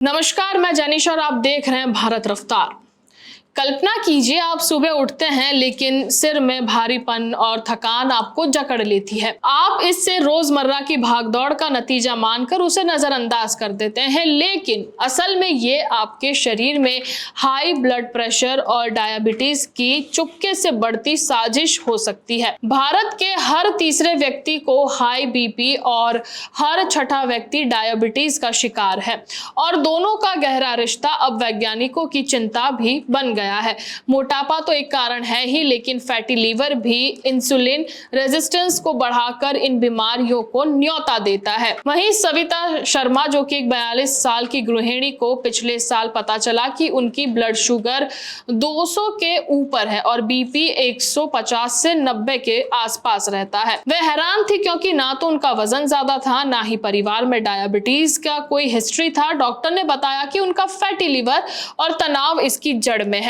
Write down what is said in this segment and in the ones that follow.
नमस्कार, मैं जैनिश और आप देख रहे हैं भारत रफ्तार। कल्पना कीजिए आप सुबह उठते हैं लेकिन सिर में भारीपन और थकान आपको जकड़ लेती है। आप इससे रोजमर्रा की भागदौड़ का नतीजा मानकर उसे नजरअंदाज कर देते हैं, लेकिन असल में ये आपके शरीर में हाई ब्लड प्रेशर और डायबिटीज की चुपके से बढ़ती साजिश हो सकती है। भारत के हर तीसरे व्यक्ति को हाई बीपी और हर छठा व्यक्ति डायबिटीज का शिकार है और दोनों का गहरा रिश्ता अब वैज्ञानिकों की चिंता भी बन गया है। मोटापा तो एक कारण है ही, लेकिन फैटी लीवर भी इंसुलिन रेजिस्टेंस को बढ़ाकर इन बीमारियों को न्योता देता है। वहीं सविता शर्मा जो कि एक 42 साल की गृहिणी को पिछले साल पता चला कि उनकी ब्लड शुगर 200 के ऊपर है और बीपी 150 से 90 के आसपास रहता है। वे हैरान थी क्योंकि ना तो उनका वजन ज्यादा था, ना ही परिवार में डायबिटीज का कोई हिस्ट्री था। डॉक्टर ने बताया कि उनका फैटी लीवर और तनाव इसकी जड़ में है।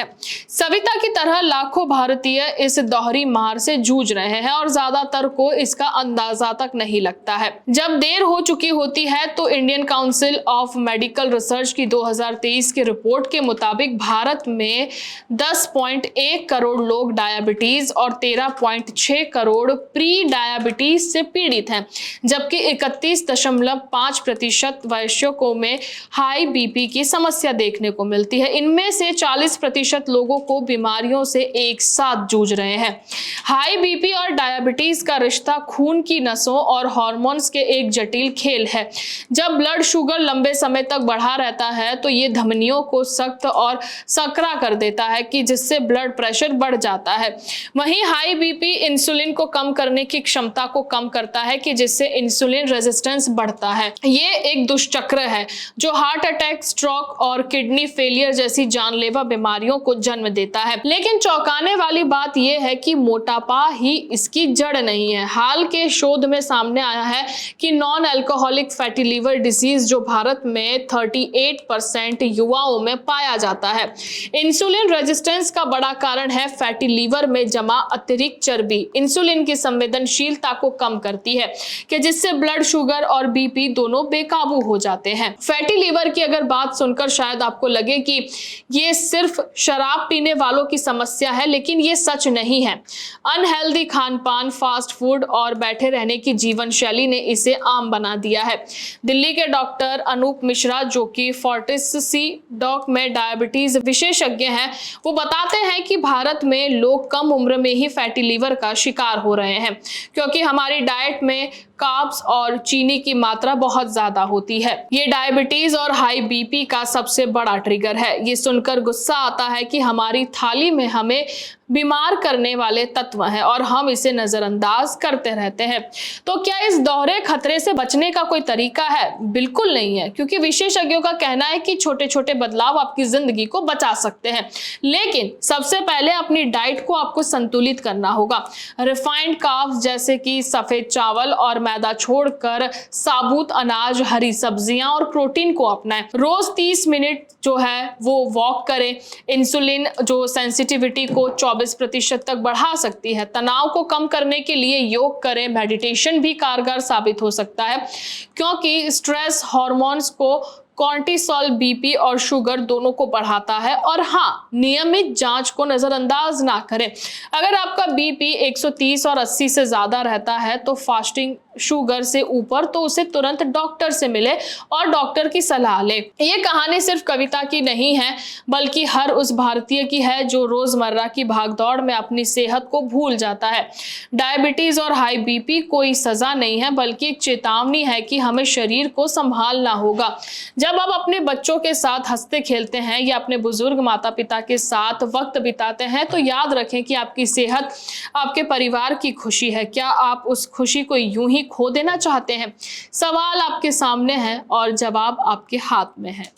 सविता की तरह लाखों भारतीय इस दोहरी मार से जूझ रहे हैं और ज्यादातर को इसका अंदाजा तक नहीं लगता है। जब देर हो चुकी होती है तो Indian council of medical research की 2023 की रिपोर्ट के मुताबिक भारत में 10.1 करोड़ लोग डायबिटीज और 13.6 करोड़ प्री डायबिटीज से पीड़ित हैं, जबकि 31.5% वयस्कों में हाई बीपी की समस्या देखने को मिलती है। इनमें से 40% लोगों को बीमारियों से एक साथ जूझ रहे हैं। हाई बीपी और डायबिटीज का रिश्ता खून की नसों और हार्मोन्स के एक जटिल खेल है। जब ब्लड शुगर लंबे समय तक बढ़ा रहता है तो ये धमनियों को सख्त और सकरा कर देता है कि जिससे ब्लड प्रेशर बढ़ जाता है। वहीं हाई बीपी इंसुलिन को कम करने की क्षमता को कम करता है कि जिससे इंसुलिन रेजिस्टेंस बढ़ता है। ये एक दुष्चक्र है जो हार्ट अटैक, स्ट्रोक और किडनी फेलियर जैसी जानलेवा बीमारियों को जन्म देता है। लेकिन चौंकाने वाली बात यह है कि मोटापा ही इसकी जड़ नहीं है। हाल के शोध में सामने आया है कि non alcoholic fatty liver disease जो भारत में 38% युवाओं में पाया जाता है। इंसुलिन रेजिस्टेंस का बड़ा कारण है फैटी लीवर में जमा अतिरिक्त चर्बी इंसुलिन की संवेदनशीलता को कम करती है कि जिससे ब्लड शुगर और बीपी दोनों बेकाबू हो जाते हैं। फैटी लीवर की अगर बात सुनकर शायद आपको लगे कि ये सिर्फ शराब पीने वालों की समस्या है, लेकिन ये सच नहीं है। अनहेल्दी खानपान, फास्ट फूड और बैठे रहने की जीवन शैली ने इसे आम बना दिया है। दिल्ली के डॉक्टर अनूप मिश्रा जो कि फोर्टिस सी डॉक में डायबिटीज विशेषज्ञ हैं, वो बताते हैं कि भारत में लोग कम उम्र में ही फैटी लीवर का शिकार हो रहे हैं क्योंकि हमारी डाइट में कार्ब्स और चीनी की मात्रा बहुत ज्यादा होती है। ये डायबिटीज और हाई बीपी का सबसे बड़ा ट्रिगर है। ये सुनकर गुस्सा आता है कि हमारी थाली में हमें बीमार करने वाले तत्व हैं और हम इसे नजरअंदाज करते रहते हैं। तो क्या इस दोहरे खतरे से बचने का कोई तरीका है? बिल्कुल नहीं है, क्योंकि विशेषज्ञों का कहना है कि छोटे छोटे बदलाव आपकी जिंदगी को बचा सकते हैं। लेकिन सबसे पहले अपनी डाइट को आपको संतुलित करना होगा। रिफाइंड कार्ब्स जैसे कि सफेद चावल और मैदा छोड़कर साबुत अनाज, हरी सब्जियां और प्रोटीन को अपनाएं। रोज 30 मिनट जो है वो वॉक करें। इंसुलिन जो सेंसिटिविटी को 24% तक बढ़ा सकती है। तनाव को कम करने के लिए योग करें। मेडिटेशन भी कारगर साबित हो सकता है क्योंकि स्ट्रेस हार्मोन्स को कॉर्टिसोल बीपी और शुगर दोनों को बढ़ाता है। और हाँ, नियमित जांच को नजरअंदाज ना करें। अगर आपका बीपी 130 और 80 से ज्यादा रहता है तो फास्टिंग शुगर से ऊपर, तो उसे तुरंत डॉक्टर से मिले और डॉक्टर की सलाह ले। ये कहानी सिर्फ कविता की नहीं है बल्कि हर उस भारतीय की है जो रोजमर्रा की भागदौड़ में अपनी सेहत को भूल जाता है। डायबिटीज और हाई बीपी कोई सजा नहीं है बल्कि एक चेतावनी है कि हमें शरीर को संभालना होगा। जब आप अपने बच्चों के साथ हंसते खेलते हैं या अपने बुजुर्ग माता पिता के साथ वक्त बिताते हैं तो याद रखें कि आपकी सेहत आपके परिवार की खुशी है। क्या आप उस खुशी को यूं ही खो देना चाहते हैं? सवाल आपके सामने है और जवाब आपके हाथ में है।